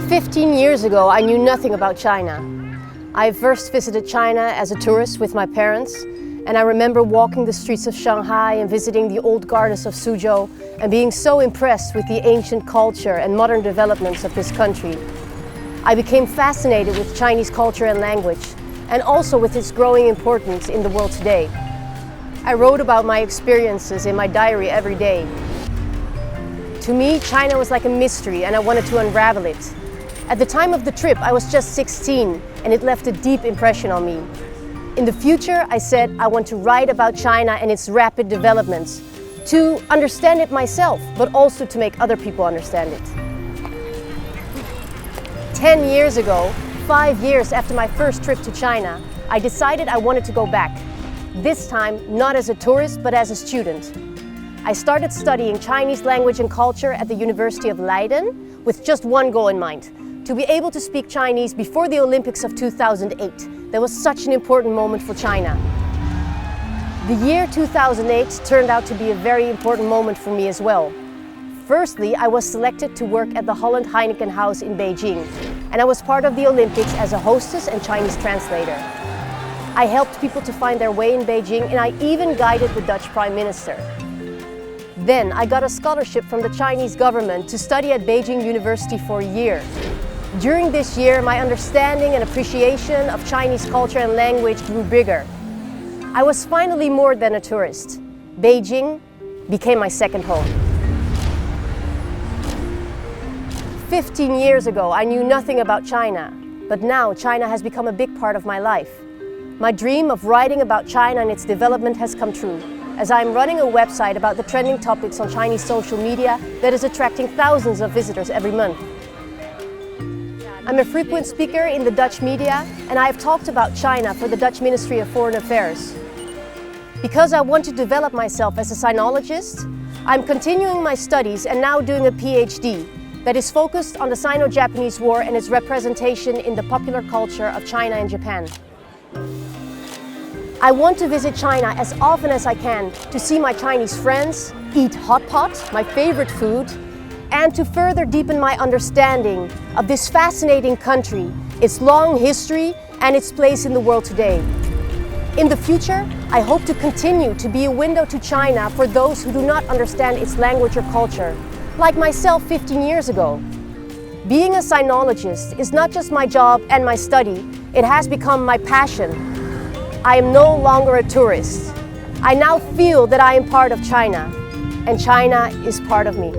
"15 years ago, I knew nothing about China. I first visited China as a tourist with my parents, and I remember walking the streets of Shanghai and visiting the old gardens of Suzhou and being so impressed with the ancient culture and modern developments of this country. I became fascinated with Chinese culture and language, and also with its growing importance in the world today. I wrote about my experiences in my diary every day. To me, China was like a mystery, and I wanted to unravel it. At the time of the trip, I was just 16, and it left a deep impression on me. In the future, I said I want to write about China and its rapid developments, to understand it myself, but also to make other people understand it. 10 years ago, 5 years after my first trip to China, I decided I wanted to go back. This time, not as a tourist, but as a student. I started studying Chinese language and culture at the University of Leiden with just one goal in mind: to be able to speak Chinese before the Olympics of 2008. That was such an important moment for China. The year 2008 turned out to be a very important moment for me as well. Firstly, I was selected to work at the Holland Heineken House in Beijing, and I was part of the Olympics as a hostess and Chinese translator. I helped people to find their way in Beijing, and I even guided the Dutch Prime Minister. Then I got a scholarship from the Chinese government to study at Beijing University for a year. During this year, my understanding and appreciation of Chinese culture and language grew bigger. I was finally more than a tourist. Beijing became my second home. 15 years ago, I knew nothing about China, but now China has become a big part of my life. My dream of writing about China and its development has come true, as I'm running a website about the trending topics on Chinese social media that is attracting thousands of visitors every month. I'm a frequent speaker in the Dutch media, and I have talked about China for the Dutch Ministry of Foreign Affairs. Because I want to develop myself as a sinologist, I'm continuing my studies and now doing a PhD that is focused on the Sino-Japanese War and its representation in the popular culture of China and Japan. I want to visit China as often as I can to see my Chinese friends, eat hot pot, my favorite food, and to further deepen my understanding of this fascinating country, its long history, and its place in the world today. In the future, I hope to continue to be a window to China for those who do not understand its language or culture, like myself 15 years ago. Being a sinologist is not just my job and my study, it has become my passion. I am no longer a tourist. I now feel that I am part of China, and China is part of me.